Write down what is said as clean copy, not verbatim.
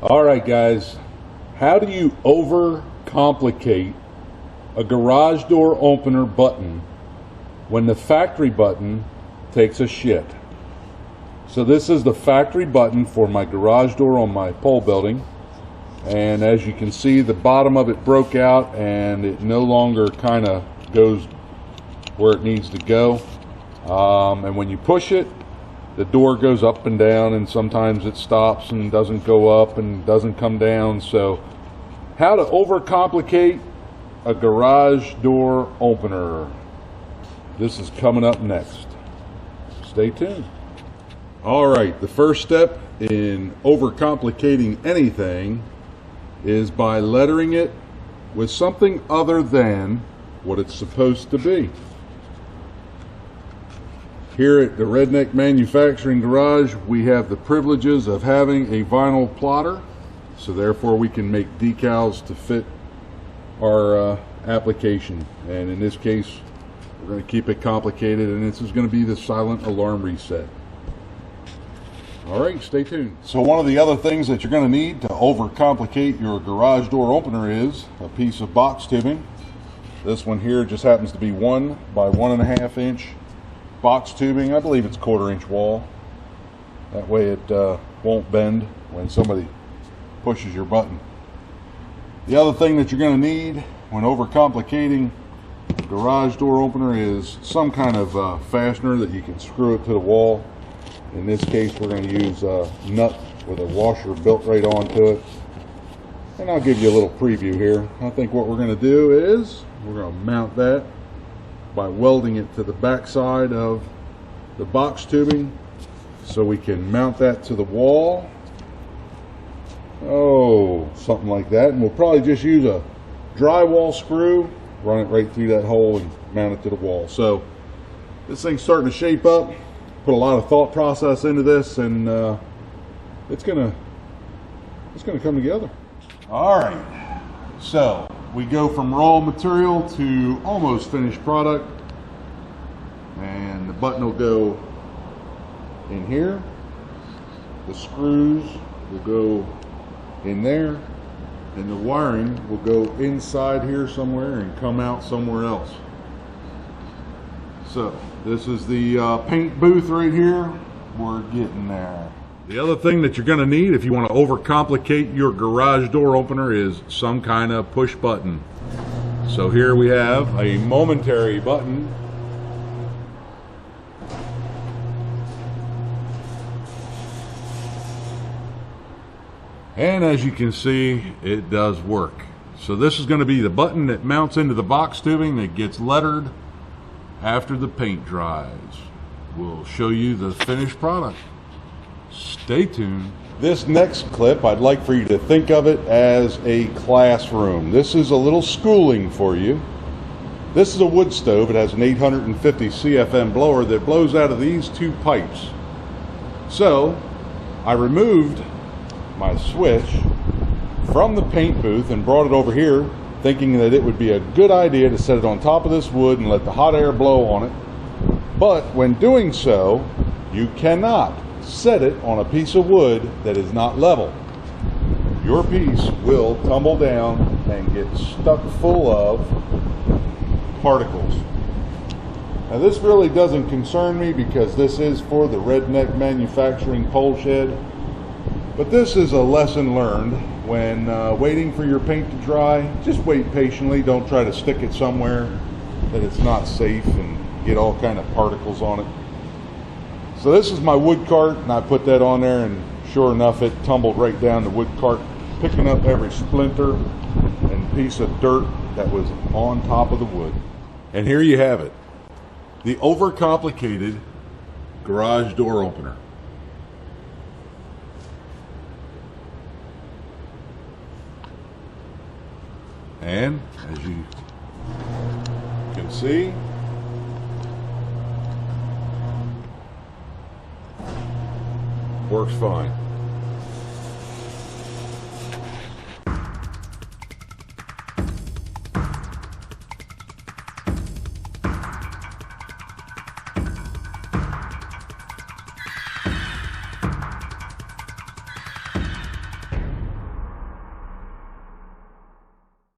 All right, guys, how do you overcomplicate a garage door opener button when the factory button takes a shit? So this is the factory button for my garage door on my pole building, and as you can see, the bottom of it broke out and it no longer kind of goes where it needs to go, and when you push it, the door goes up and down, and sometimes it stops and doesn't go up and doesn't come down. So how to overcomplicate a garage door opener. This is coming up next. Stay tuned. All right, the first step in overcomplicating anything is by lettering it with something other than what it's supposed to be. Here at the Redneck Manufacturing Garage, we have the privileges of having a vinyl plotter, so therefore we can make decals to fit our application. And in this case, we're going to keep it complicated, and this is going to be the silent alarm reset. All right, stay tuned. So one of the other things that you're going to need to overcomplicate your garage door opener is a piece of box tubing. This one here just happens to be 1 by 1.5 inch box tubing. I believe it's 1/4 inch wall. That way it won't bend when somebody pushes your button. The other thing that you're going to need when overcomplicating a garage door opener is some kind of fastener that you can screw it to the wall. In this case, we're going to use a nut with a washer built right onto it. And I'll give you a little preview here. I think what we're going to do is we're going to mount that by welding it to the back side of the box tubing so we can mount that to the wall. Oh, something like that. And we'll probably just use a drywall screw, run it right through that hole and mount it to the wall. So this thing's starting to shape up. Put a lot of thought process into this, and it's gonna come together. All right, so we go from raw material to almost finished product, and the button will go in here, the screws will go in there, and the wiring will go inside here somewhere and come out somewhere else. So this is the paint booth right here. We're getting there. The other thing that you're going to need if you want to overcomplicate your garage door opener is some kind of push button. So here we have a momentary button. And as you can see, it does work. So this is going to be the button that mounts into the box tubing that gets lettered after the paint dries. We'll show you the finished product. Stay tuned. This next clip, I'd like for you to think of it as a classroom. This is a little schooling for you. This is a wood stove. It has an 850 CFM blower that blows out of these 2 pipes. So I removed my switch from the paint booth and brought it over here, thinking that it would be a good idea to set it on top of this wood and let the hot air blow on it. But when doing so, you cannot set it on a piece of wood that is not level. Your piece will tumble down and get stuck full of particles. Now this really doesn't concern me because this is for the Redneck Manufacturing Pole Shed. But this is a lesson learned when waiting for your paint to dry. Just wait patiently. Don't try to stick it somewhere that it's not safe and get all kind of particles on it. So this is my wood cart, and I put that on there, and sure enough, it tumbled right down the wood cart, picking up every splinter and piece of dirt that was on top of the wood. And here you have it, the overcomplicated garage door opener. And as you can see, works fine.